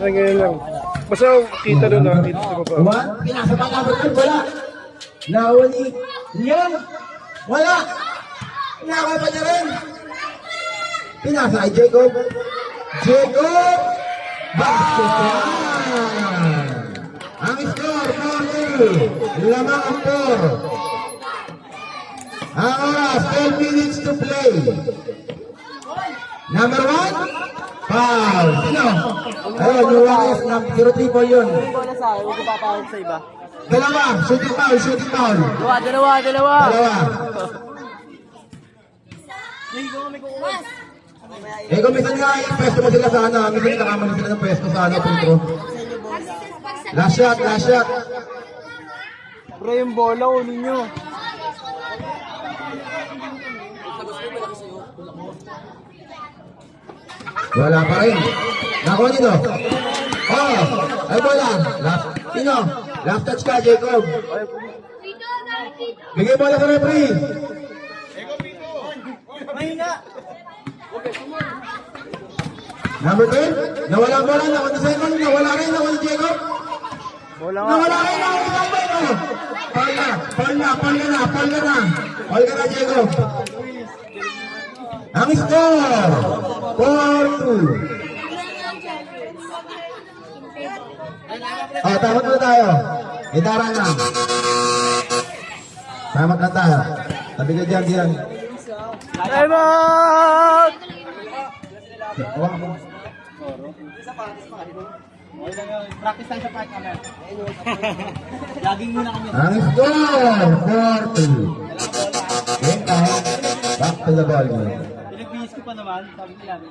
Ay, ngayon lang. Basta kita doon na, dito sa baba. One, pinasa pa labot doon, wala. Nawali. Yan. Wala. Nakaw pa niya rin. Pinasa ay Jacob. Jacob! Basket yan! Ang score, 4-2. Lamang ang 4. Ang oras, 12 minutes to play. Number 1, foul. Sino? Ayun, yung Warriors, 0-3 ball yun. Bola sa akin, huwag ko papawag sa iba. Dalawa, shooting foul, shooting foul. Dalawa. Dalawa. Eh kung minsan nga i-pwesto mo sila sa ano, minsan nakamali sila ng pwesto sa ano, pintro. Last shot, last shot. Bro, yung bola, unin nyo. Wala pa rin. Nakuha nito. Oh, ay bola. Last, sino? Last touch ka, Jacob. Bigay bola sa referee. Number 10, nawala ang bola, nawala sa second, nawala rin, nawala si Jacob. Bola nga. Nawala rin, nawala si Jacob. Paul ka na, Jacob. Ang score, 4-2. Oh, tamat na tayo. Itara na. Tamat na tayo. Tabi ka dyan, diyan. Time out! Practice lang sa park kami. Laging muna kami. Ang score, 4-2. Game time. Back to the ball game. Pinagbihis ko pa naman, sabi nila.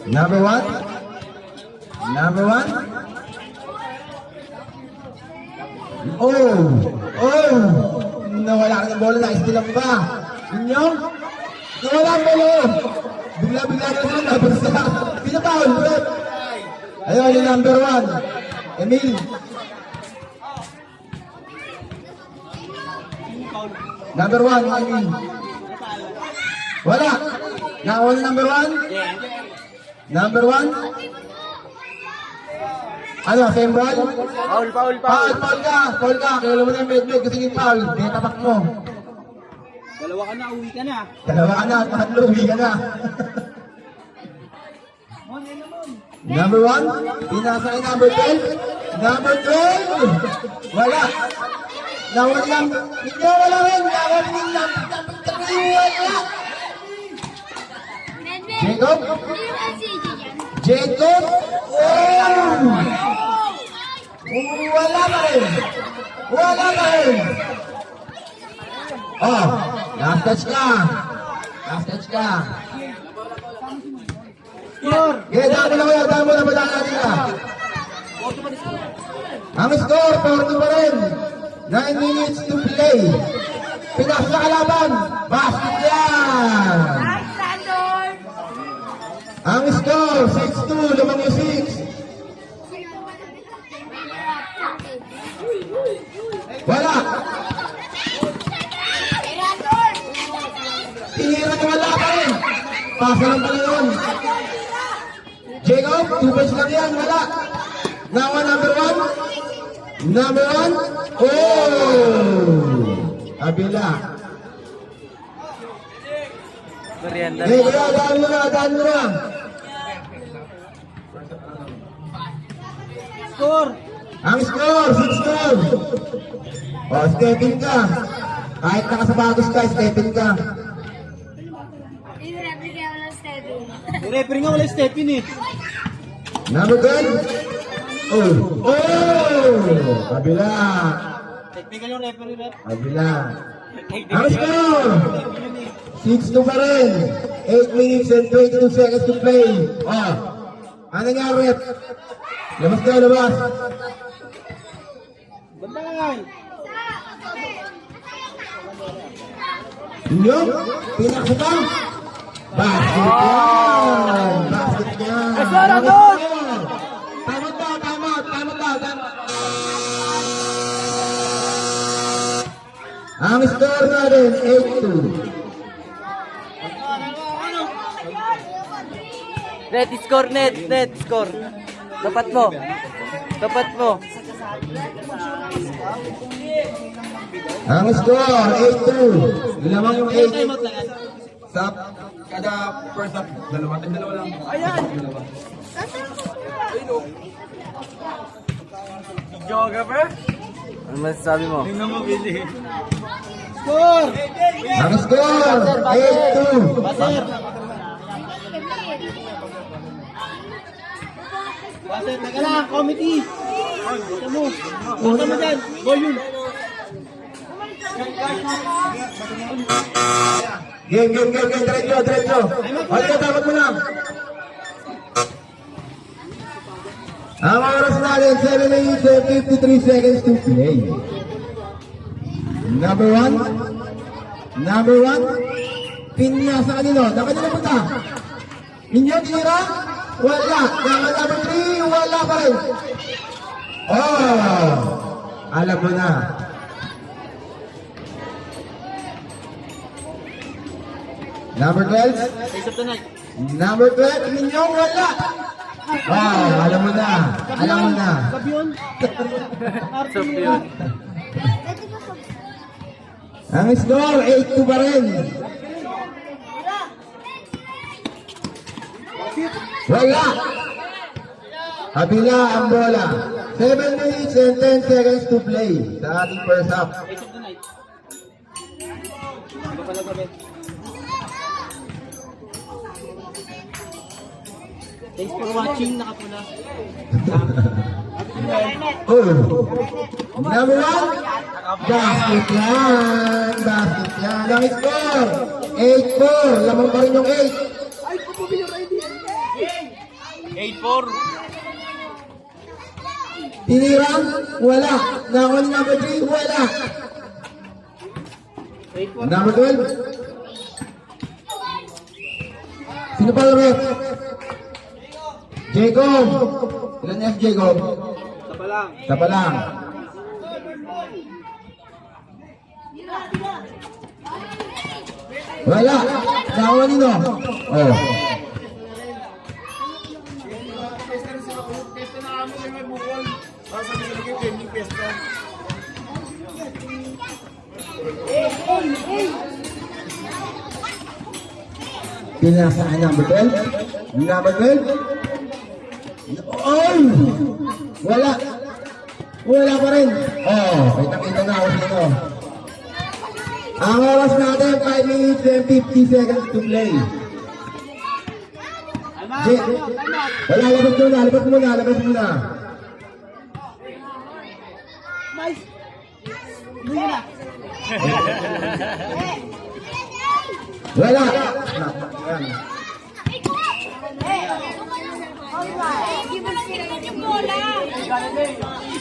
Number 1. Number 1. Oh! Nawala ka ng bola, na-steal mo ba? Inyo? Nawala ang bola! Bigla-bigla ka naman, nabasa. Pinapaul, Brett! Ayun, yung number 1. Emil. Number 1, Emil. Wala! Nakuha na number 1? Number 1? Ano, same ball? Foul. Foul ka. Kailan mo na yung med-med kasi yung foul. May tapak mo. Dalawa ka na, uwi ka na. Dalawa ka na, tatlo, uwi ka na. Number 1, pinasa kay number 12. Number 12! Wala. Nawala lang. Hindi, wala rin. Nawala rin lang. Wala. Jacob? Jacob? Oh! Wala pa rin. Oh, last touch ka. Okay, daan mo na padala nila. Ang score, 4-2 pa rin. 9 minutes to play. Pinas na kalaban. Basket yan. Ang score, 6-2, lumang yung 6. Wala. Tinira na wala pa rin. Pasa lang pala yun. Jacob, 2 points lang yan, wala. Nawa number 1. Number 1. Oh! Abila. Merienda. Eh, daan mo na. Score! Ang score, 6-2. O, stepping ka. Kahit nakasapatos ka, stepping ka. Yung referee nga wala step-in eh. Number 10. Oh! Kabila. Technical yung referee rep. Kabila. Ang score, 6-2 pa rin. 8 minutes and 22 seconds to play. Oh, ano nga, rep? Labas. Bantay! Inyo? Pinaksa pa? Basket yan! Esora, good! Tama. Ang Ang score natin, 8-2. Net, score, net, score. Dapat mo. Ang score, 8-2. Lamang yung 8. Sa kada first half, dalawa lang. Ayan! Geographer? Ano masasabi mo? Tingnan mo, Billy. Score! Ang score, 8-2. Baser! Baser, teka lang, committee! Basta mo! Basta mo dyan! Goal yun! Game. Diretso. Halika, dapat mo lang. Ang oras natin, 7 minutes and 53 seconds to play. Number one. Pinya sa kanino? Nakanino punta? Inyo, tinira? Wala. Number 3, wala pa rin. Oh! Alam mo na. Number 12. Face of the night. Number 12, Minyong, wala. Wow, alam mo na. Sabiyon. Sabiyon. Ang score, 8-2 pa rin. Wala. Kabila ang bola. 7 minutes and 10 seconds to play sa ating first half. Face of the night. Ano pala gabi? Thanks for watching, nakapula. Oh. Number 1. Basket yan. Ang score, 8-4. Lamang pa rin yung 8. 8-4. Tinira? Wala. Nakon number 3? Wala. 8-4. Number 12? Sino pa ulit? Jacob. Ilan niya si Jacob? Tapa lang. Wala. Nakawa nino? Oh. Pinasaan number 12? Number 12? Oh! Wala pa rin. Oh, kita na ako sino. Ang oras natin, 5 minutes and 50 seconds to play. Wala, labas muna. Nice. Buya na. Wala.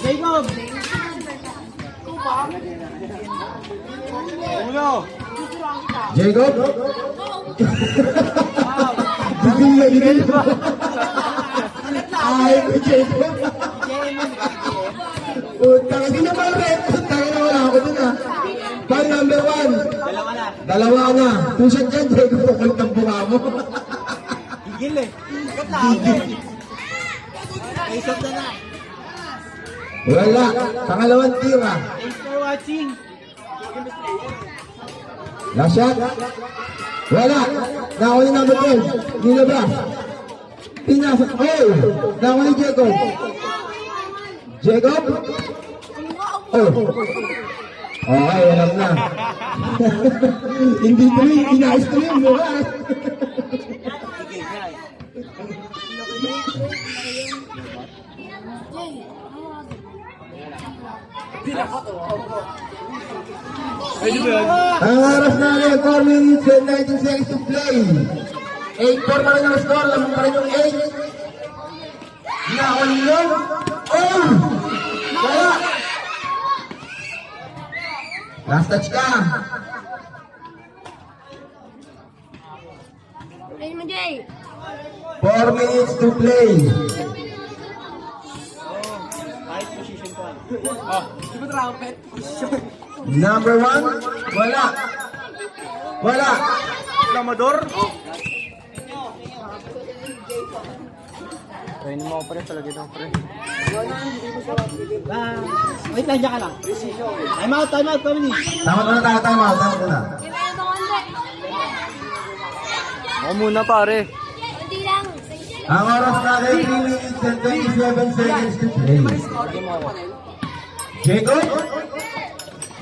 Jacob. Uno. Jacob? Gigil. Ay, Jacob. Puta, hindi na pala rin. Puta, wala ako dun ah. Ball number 1. Dalawa na. Kung siya dyan, Jacob, pukulit ang bunga mo. Gigil eh. Ikat na ako eh. Face of the night. Wala. Pangalawang tira. Thanks for watching. Last shot. Wala. Nakaw ni number 12. Nilabas. Pinasa. Oh! Nakaw ni Jacob. Jacob? Oh. Okay, alam na. Hindi tuloy. Inaayos tuloy mo. Ang oras natin, 4 minutes and 19 seconds to play. 8-4 pa rin ang score, lamang pa rin yung 8. Nakulong. Oh! Wala! Last touch ka. Ayun mo, Jay. 4 minutes to play. Right position pa. Oh, di ba trumpet? Number 1, wala. Wala. Lamador? Train mo, pre. Talaga ito, pre. Wait lang, dyan ka lang. Time out, comedy. Tama muna tayo, tama muna. Ako muna, pare. Hindi lang. Ang oras natin, 3 minutes and 27 seconds to play. Jacob?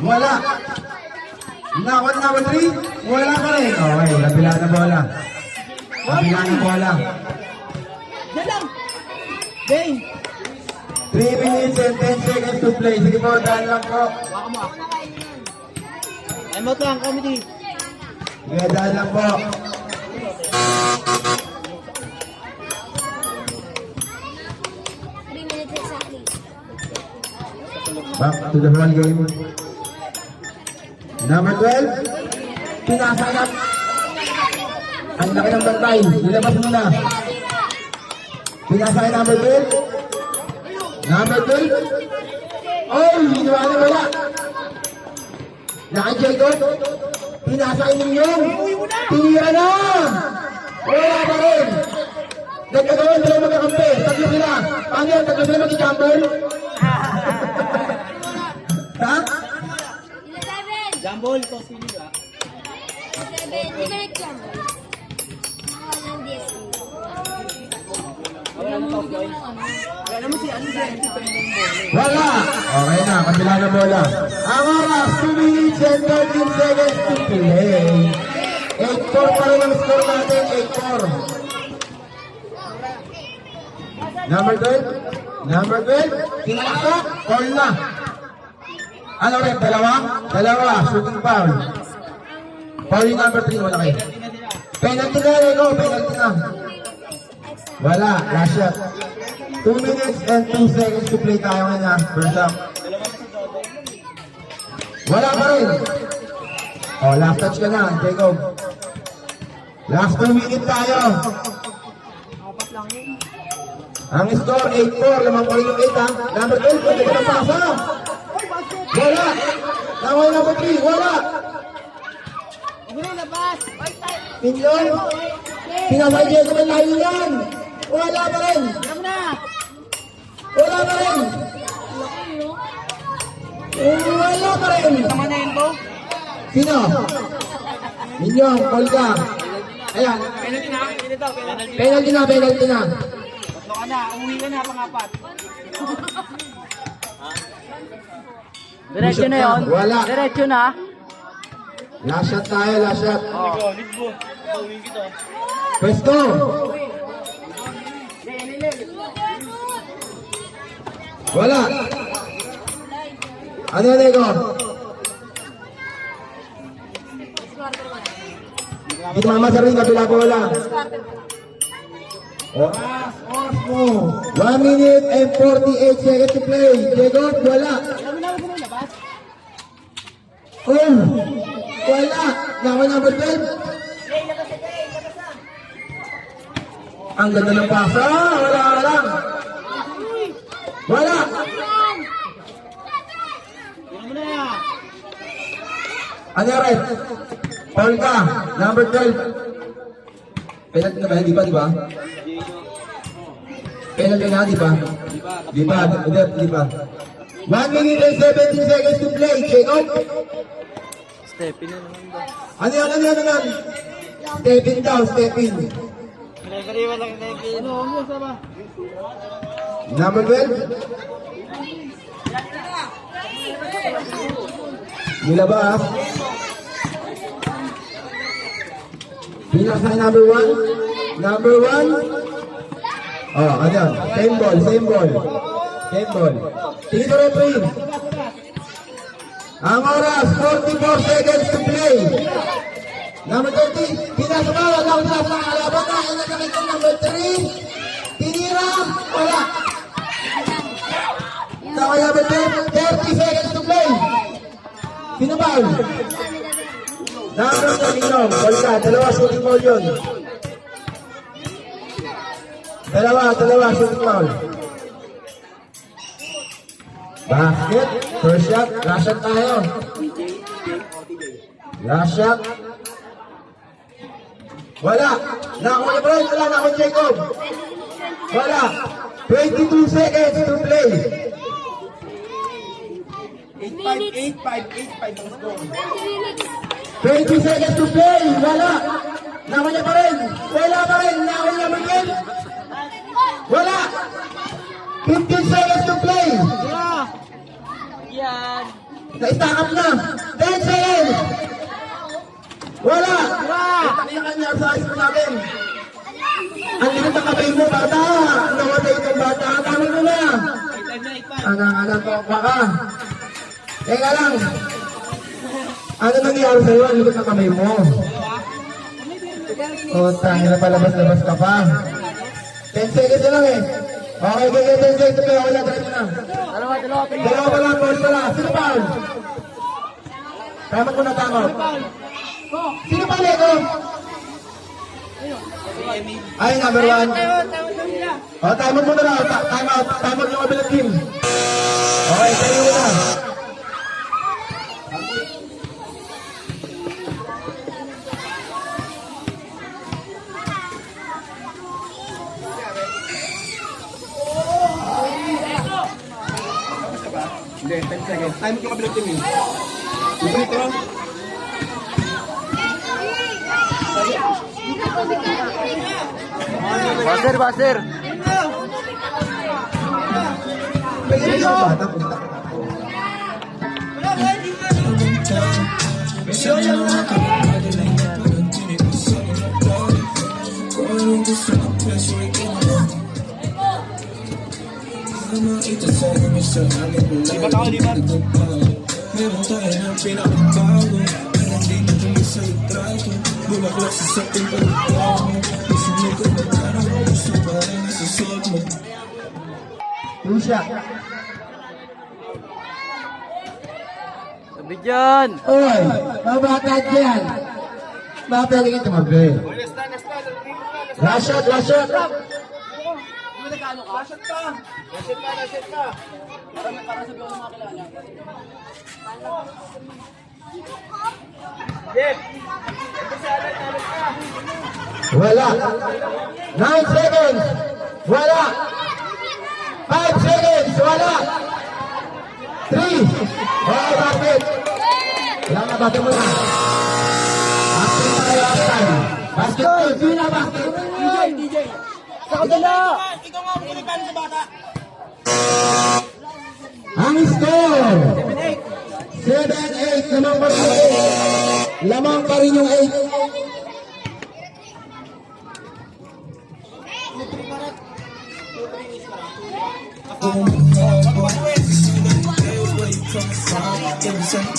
Wala. Nakon number 3? Wala pa rin. Okay, kabila na bola. Kabila na bola. Dyan lang. Dane. 3 minutes and 10 seconds to play. Sige po, dahil lang po. Baka mo. Time out lang, comedy. Sige, dahil lang po. Exactly. Back to the ball game. Number 12. Pinasayap. Ang laki ng bantay. Nilabas muna. Pinasayap number 12. Number 12. Oh, ginawa na wala. Naka-Jacob. Pinasayap ninyo. Tinira na. Wala pa rin. Nagkagawin sila magkakampi. Tatlo sila. Paano yan? Tatlo sila mag-jumper? Ha? 11. Jambol, ito sili ba? 7. Direct jump. Walang DSA. Alam mo si ano siya, hindi pa yung ball. Wala! Okay na, kabila na bola. Ang oras, 2 minutes and 13 seconds to play. 8-4 pa rin ang score natin, 8-4. Number 12? Number 12? Kinakasok? Call na. Ano rin, dalawa? Dalawa, shooting foul. Foul yung number 3, wala kayo. Penalty na, Lego, penalty na. Wala, last shot. 2 minutes and 2 seconds to play tayo ngayon na. First up. Wala pa rin. Oh, last touch ka na, Jacob. Last 2 minutes tayo. Ang score, 8-4. Lamang pa rin yung 8, ha. Number 12, pwede ka ng pasa. Wala. Naway number 3, wala. Pinlon. Pinasay Jacob ang layo yan. Wala pa rin. Wala pa rin. Wala pa rin. Sino? Minyong, call ka. Ayan. Penalty na, penalty na. Uwi ka na, pang-apat. Diretso na yun. Wala. Diretso na. Last shot tayo, last shot. Pwesto. Wala. Ano, Lego? Hindi mamasa rin, kabila bola. Oras mo. 1 minute and 48 seconds to play. Lego, wala. Oh, wala. Naman number 12. Ang ganda ng pasa. Wala lang. Wala. Ano rin? Paul ka. Number 12. Penalty na ba? Di ba? Di ba? Penalty na, di ba? Di ba? Di ba? 1 minute and 17 seconds to play. Jacob. Stepin na naman ba? Ano yan? Ano yan? Ano yan? Step in daw. Step in. Number 12. Nilabas. Pinasa number 1. Number 1. Oh, ano yan? Same ball. Same ball. Same ball. Tingin ko referee. Ang oras, 44 seconds to play. Number 30, pinasa ba? Wala akong pinasa ng alaban na. Ang nakakita number 3. Tinira. Wala. Saka number 30 seconds to play. Pinabaw. Number 39, ball ka. Dalawa shooting ball yun. Dalawa shooting ball. Basket. First shot. Last shot tayo. Last shot. Wala. Nako ni Brian. Wala. Nako ni Jacob. Wala. 22 seconds to play. 8-5 ang score. 20 minutes. 20 seconds to play. Wala. Nako niya pa rin. Wala pa rin. Nako niya pa rin. Wala. 15 seconds to play. Yan. Na-stack up na. 10 seconds. Wala. Ito yung kanya sa high school namin. Ang likod na kapay mo, bata. Namatay itong bata. Tama mo na. Anak-anak ko, baka. Teka lang. Ano nangyari sa'yo? Ang likod na kamay mo. O, tangin na palabas-labas ka pa. 10 seconds na lang eh. Okay, 10 seconds na. Wala, diretso na. Dalawa pa lang, boss pala. Sino pa? Tama ko na tama. Sino pa Lego? Ay, number 1. O, tama mo na lang. Time out. Tama yung kabilang team. Okay, tayo mo na. Hindi, 10 seconds. Time ko kabilang team eh. Ulit ko. Baser. Pwede yung bata, punta. Lipat ako, lipat. Meron tayo ng pinakabago. Hindi na tumisa yung trato. Bulaklak sa saking pagkabago. Gusto mo ko na parang gusto pa rin nasusot mo. Two shot. Sabi dyan. Oy, mabata dyan. Bakit pwede ka tumabi? Last shot, last shot. Wala. 9 seconds. Wala. 5 seconds. Wala. 3. Oh, bakit? Wala na, bakit mo na? After tayo, after. Basket, sino na basket? DJ. Sa kabila. Ikaw nga mo kulipan sa bata. Ang score! 7-8. Lamang pa rin yung 8. Lamang pa rin yung 8. Every time